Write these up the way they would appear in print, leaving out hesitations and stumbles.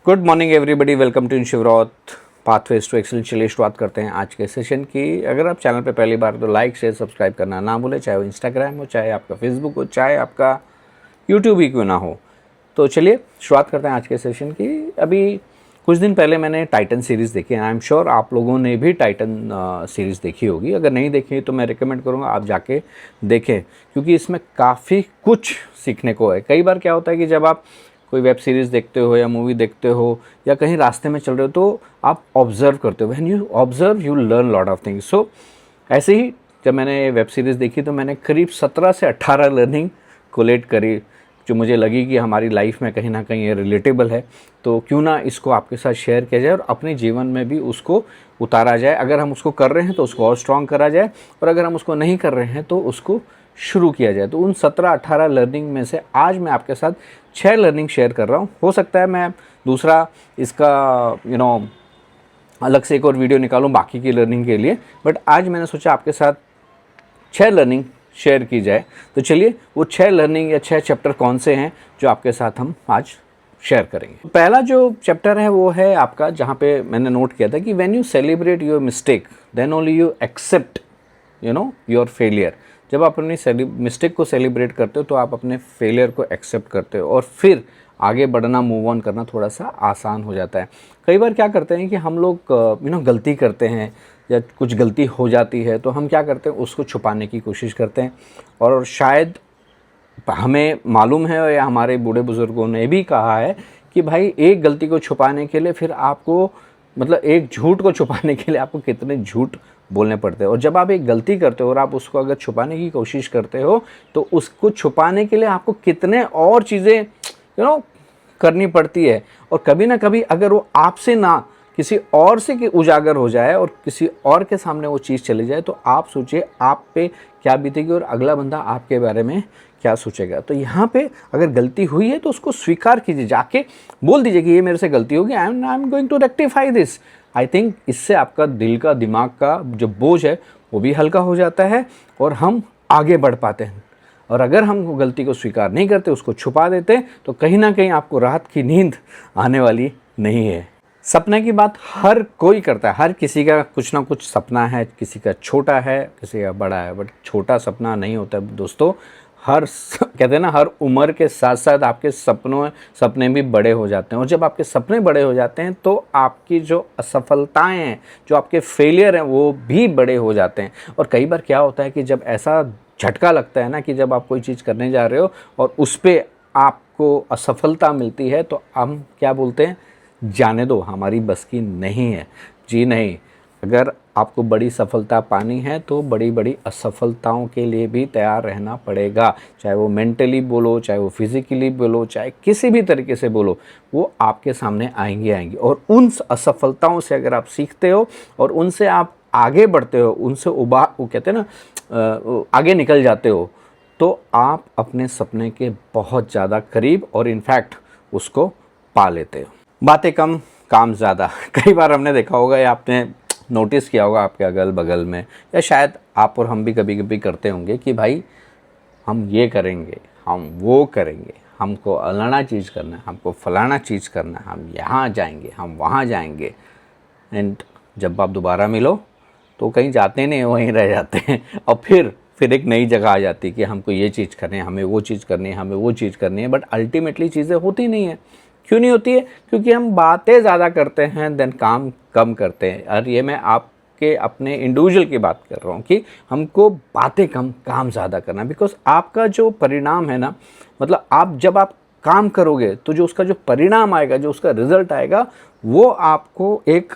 Good morning everybody, welcome to Shivraut pathways to excellence. चलिए शुरुआत करते हैं आज के सेशन की। अगर आप चैनल पे पहली बार तो लाइक शेयर सब्सक्राइब करना ना भूलें, चाहे वो इंस्टाग्राम हो, चाहे आपका फेसबुक हो, चाहे आपका यूट्यूब ही क्यों ना हो। तो चलिए शुरुआत करते हैं आज के सेशन की। अभी कुछ दिन पहले मैंने टाइटन सीरीज़ देखी। आई एम श्योर आप लोगों ने भी टाइटन सीरीज़ देखी होगी। अगर नहीं देखी तो मैं रिकमेंड करूँगा आप जाके देखें, क्योंकि इसमें काफ़ी कुछ सीखने को है। कई बार क्या होता है कि जब आप कोई वेब सीरीज़ देखते हो या मूवी देखते हो या कहीं रास्ते में चल रहे हो तो आप ऑब्ज़र्व करते हो। When you observe you learn lot of things. So ऐसे ही जब मैंने वेब सीरीज़ देखी तो मैंने करीब 17 से 18 लर्निंग कोलेट करी, जो मुझे लगी कि हमारी लाइफ में कहीं ना कहीं ये रिलेटेबल है। तो क्यों ना इसको आपके साथ शेयर किया जाए और अपने जीवन में भी उसको उतारा जाए। अगर हम उसको कर रहे हैं तो उसको और स्ट्रॉन्ग करा जाए, और अगर हम उसको नहीं कर रहे हैं तो उसको शुरू किया जाए। तो उन 17-18 लर्निंग में से आज मैं आपके साथ 6 लर्निंग शेयर कर रहा हूँ। हो सकता है मैं दूसरा इसका अलग से एक और वीडियो निकालूँ बाकी की लर्निंग के लिए, बट आज मैंने सोचा आपके साथ 6 लर्निंग शेयर की जाए। तो चलिए वो 6 लर्निंग या 6 चैप्टर कौन से हैं जो आपके साथ हम आज शेयर करेंगे। पहला जो चैप्टर है वो है आपका, जहाँ पे मैंने नोट किया था कि when you celebrate your mistake then only you accept your failure. जब आप अपनी मिस्टेक को सेलिब्रेट करते हो तो आप अपने फेलियर को एक्सेप्ट करते हो और फिर आगे बढ़ना, मूव ऑन करना थोड़ा सा आसान हो जाता है। कई बार क्या करते हैं कि हम लोग गलती करते हैं या कुछ गलती हो जाती है तो हम क्या करते हैं, उसको छुपाने की कोशिश करते हैं। और शायद हमें मालूम है या हमारे बूढ़े बुज़ुर्गों ने भी कहा है कि भाई एक गलती को छुपाने के लिए फिर आपको एक झूठ को छुपाने के लिए आपको कितने झूठ बोलने पड़ते हैं। और जब आप एक गलती करते हो और आप उसको अगर छुपाने की कोशिश करते हो तो उसको छुपाने के लिए आपको कितने और चीज़ें करनी पड़ती है। और कभी ना कभी अगर वो आपसे ना किसी और से उजागर हो जाए और किसी और के सामने वो चीज़ चली जाए तो आप सोचिए आप पे क्या बीतेगी और अगला बंदा आपके बारे में क्या सोचेगा। तो यहाँ पे अगर गलती हुई है तो उसको स्वीकार कीजिए, जाके बोल दीजिए कि ये मेरे से गलती होगी, I am going to rectify this. I think इससे आपका दिल का, दिमाग का जो बोझ है वो भी हल्का हो जाता है और हम आगे बढ़ पाते हैं। और अगर हम गलती को स्वीकार नहीं करते, उसको छुपा देते, तो कहीं ना कहीं आपको राहत की नींद आने वाली नहीं है। सपने की बात हर कोई करता है, हर किसी का कुछ ना कुछ सपना है, किसी का छोटा है, किसी का बड़ा है, बट छोटा सपना नहीं होता दोस्तों। कहते हैं ना, हर उम्र के साथ साथ आपके सपने भी बड़े हो जाते हैं। और जब आपके सपने बड़े हो जाते हैं तो आपकी जो असफलताएं हैं, जो आपके फेलियर हैं, वो भी बड़े हो जाते हैं। और कई बार क्या होता है कि जब ऐसा झटका लगता है ना कि जब आप कोई चीज़ करने जा रहे हो और उस पर आपको असफलता मिलती है तो हम क्या बोलते हैं, जाने दो, हमारी बस की नहीं है। जी नहीं, अगर आपको बड़ी सफलता पानी है तो बड़ी बड़ी असफलताओं के लिए भी तैयार रहना पड़ेगा। चाहे वो मेंटली बोलो, चाहे वो फिजिकली बोलो, चाहे किसी भी तरीके से बोलो, वो आपके सामने आएंगी। और उन असफलताओं से अगर आप सीखते हो और उनसे आप आगे बढ़ते हो, उनसे वो कहते हैं ना, आगे निकल जाते हो, तो आप अपने सपने के बहुत ज़्यादा करीब और इनफैक्ट उसको पा लेते हो। बातें कम, काम ज़्यादा। कई बार हमने देखा होगा या आपने नोटिस किया होगा आपके अगल बगल में, या शायद आप और हम भी कभी कभी करते होंगे कि भाई हम ये करेंगे, हम वो करेंगे, हमको अलाना चीज़ करना है, हमको फलाना चीज़ करना है, हम यहाँ जाएंगे, हम वहाँ जाएंगे। एंड जब आप दोबारा मिलो तो कहीं जाते नहीं, वहीं रह जाते हैं। और फिर एक नई जगह आ जाती है कि हमको ये चीज़ करनी है, हमें वो चीज़ करनी है, हमें वो चीज़ करनी है, बट अल्टीमेटली चीज़ें होती नहीं है। क्यों नहीं होती है? क्योंकि हम बातें ज़्यादा करते हैं देन काम कम करते हैं। और ये मैं आपके अपने इंडिविजुअल की बात कर रहा हूँ कि हमको बातें कम, काम ज़्यादा करना। बिकॉज आपका जो परिणाम है ना, जब आप काम करोगे तो जो उसका जो परिणाम आएगा, जो उसका रिजल्ट आएगा, वो आपको एक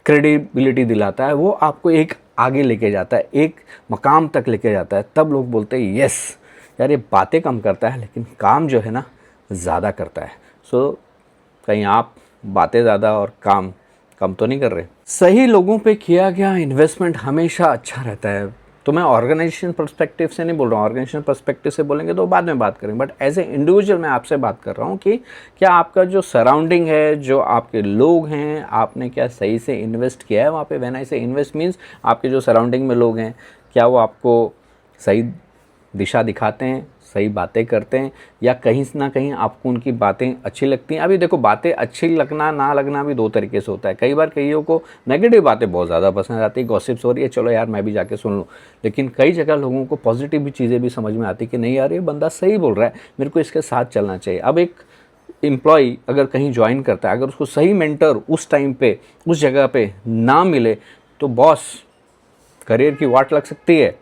क्रेडिबिलिटी दिलाता है, वो आपको एक आगे लेके जाता है, एक मकाम तक लेके जाता है। तब लोग बोलते हैं यस यार, ये बातें कम करता है लेकिन काम जो है ना ज़्यादा करता है। सो कहीं आप बातें ज़्यादा और काम कम तो नहीं कर रहे। सही लोगों पे किया गया इन्वेस्टमेंट हमेशा अच्छा रहता है। तो मैं ऑर्गेनाइजेशन पर्सपेक्टिव से नहीं बोल रहा हूँ, ऑर्गेनाइजेशन पर्सपेक्टिव से बोलेंगे तो बाद में बात करेंगे, बट एज ए इंडिविजुअल मैं आपसे बात कर रहा हूँ कि क्या आपका जो सराउंडिंग है, जो आपके लोग हैं, आपने क्या सही से इन्वेस्ट किया है वहाँ पे। व्हेन आई से इन्वेस्ट मीन्स आपके जो सराउंडिंग में लोग हैं, क्या वो आपको सही दिशा दिखाते हैं, सही बातें करते हैं, या कहीं ना कहीं आपको उनकी बातें अच्छी लगती हैं। अभी देखो, बातें अच्छी लगना ना लगना भी दो तरीके से होता है। कई बार कईयों को नेगेटिव बातें बहुत ज़्यादा पसंद आती है, गॉसिप्स हो रही है, चलो यार मैं भी जाके सुन लूँ। लेकिन कई जगह लोगों को पॉजिटिव भी चीज़ें भी समझ में आती कि नहीं यार, ये बंदा सही बोल रहा है, मेरे को इसके साथ चलना चाहिए। अब एक एम्प्लॉय अगर कहीं ज्वाइन करता है, अगर उसको सही मेंटर उस टाइम पे उस जगह पे ना मिले, तो बॉस करियर की वाट लग सकती है,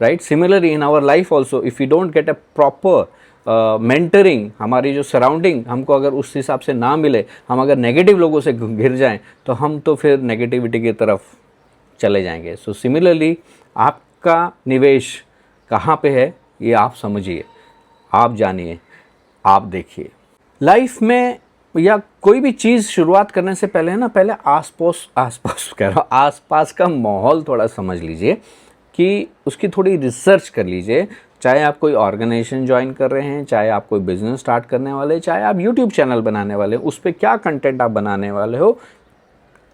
right. Similarly in our life also, if you don't get a proper mentoring, हमारी जो सराउंडिंग हमको अगर उस हिसाब से ना मिले, हम अगर नेगेटिव लोगों से घिर जाएं, तो हम तो फिर नेगेटिविटी की तरफ चले जाएंगे। सो सिमिलरली आपका निवेश कहाँ पे है, ये आप समझिए, आप जानिए, आप देखिए। लाइफ में या कोई भी चीज़ शुरुआत करने से पहले ना, पहले आसपास कह रहा हूँ, आसपास का माहौल थोड़ा समझ लीजिए, कि उसकी थोड़ी रिसर्च कर लीजिए। चाहे आप कोई ऑर्गेनाइजेशन ज्वाइन कर रहे हैं, चाहे आप कोई बिजनेस स्टार्ट करने वाले, चाहे आप यूट्यूब चैनल बनाने वाले, उस पर क्या कंटेंट आप बनाने वाले हो,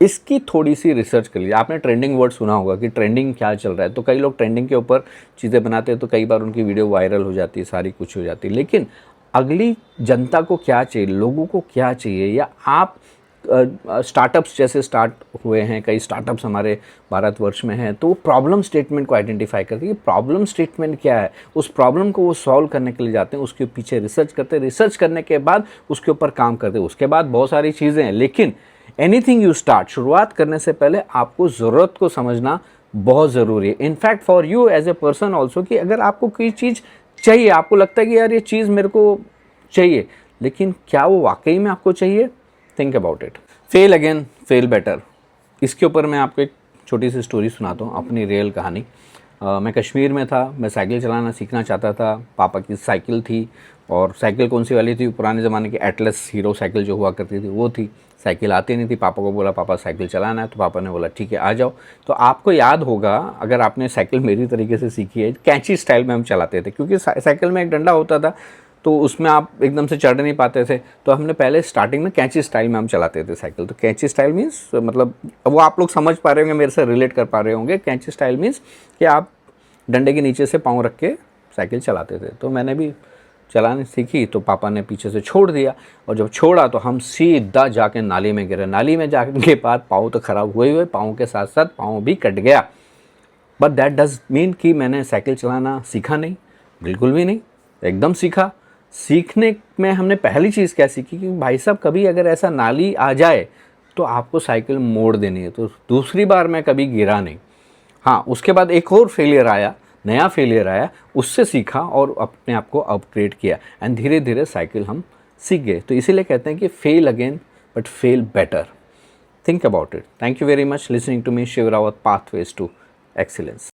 इसकी थोड़ी सी रिसर्च कर लीजिए। आपने ट्रेंडिंग वर्ड सुना होगा कि ट्रेंडिंग क्या चल रहा है, तो कई लोग ट्रेंडिंग के ऊपर चीज़ें बनाते हैं, तो कई बार उनकी वीडियो वायरल हो जाती है, सारी कुछ हो जाती है। लेकिन अगली जनता को क्या चाहिए, लोगों को क्या चाहिए, या आप स्टार्टअप्स जैसे स्टार्ट हुए हैं, कई स्टार्टअप्स हमारे भारतवर्ष में हैं, तो वो प्रॉब्लम स्टेटमेंट को आइडेंटिफाई करके, ये प्रॉब्लम स्टेटमेंट क्या है, उस प्रॉब्लम को वो सॉल्व करने के लिए जाते हैं, उसके पीछे रिसर्च करते हैं, रिसर्च करने के बाद उसके ऊपर काम करते हैं। उसके बाद बहुत सारी चीज़ें हैं, लेकिन एनीथिंग यू स्टार्ट, शुरुआत करने से पहले आपको ज़रूरत को समझना बहुत ज़रूरी है। In fact for you as a person also, कि अगर आपको कोई चीज़ चाहिए, आपको लगता है कि यार ये चीज़ मेरे को चाहिए, लेकिन क्या वो वाकई में आपको चाहिए? Think about it. Fail again, fail better, इसके ऊपर मैं आपको एक छोटी सी स्टोरी सुनाता हूँ, अपनी रियल कहानी। मैं कश्मीर में था, मैं साइकिल चलाना सीखना चाहता था। पापा की साइकिल थी, और साइकिल कौन सी वाली थी, पुराने ज़माने की एटलस हीरो साइकिल जो हुआ करती थी वो थी। साइकिल आती नहीं थी, पापा को बोला पापा साइकिल चलाना है, तो पापा ने बोला ठीक है आ जाओ। तो आपको याद होगा, अगर आपने साइकिल मेरी तरीके से सीखी है, कैंची स्टाइल में हम चलाते थे, क्योंकि साइकिल में एक डंडा होता था, तो उसमें आप एकदम से चढ़ नहीं पाते थे, तो हमने पहले स्टार्टिंग में कैंची स्टाइल में हम चलाते थे साइकिल। तो कैंची स्टाइल मीन्स, मतलब वो आप लोग समझ पा रहे होंगे, मेरे से रिलेट कर पा रहे होंगे। कैंची स्टाइल मीन्स कि आप डंडे के नीचे से पाँव रख के साइकिल चलाते थे। तो मैंने भी चलाने सीखी, तो पापा ने पीछे से छोड़ दिया, और जब छोड़ा तो हम सीधा जाके नाली में गिरे। नाली में जाने के बाद पाँव तो ख़राब हुए, पाँव के साथ साथ पाँव भी कट गया। बट दैट डज मीन कि मैंने साइकिल चलाना सीखा नहीं, बिल्कुल भी नहीं, एकदम सीखा। सीखने में हमने पहली चीज़ क्या सीखी कि भाई साहब, कभी अगर ऐसा नाली आ जाए तो आपको साइकिल मोड़ देनी है। तो दूसरी बार मैं कभी गिरा नहीं। हाँ, उसके बाद एक और फेलियर आया, नया फेलियर आया, उससे सीखा और अपने आप को अपग्रेड किया, एंड धीरे धीरे साइकिल हम सीख गए। तो इसीलिए कहते हैं कि fail again but fail better. Think about it. Thank you very much listening to me, Shiv Rawat, pathways to excellence.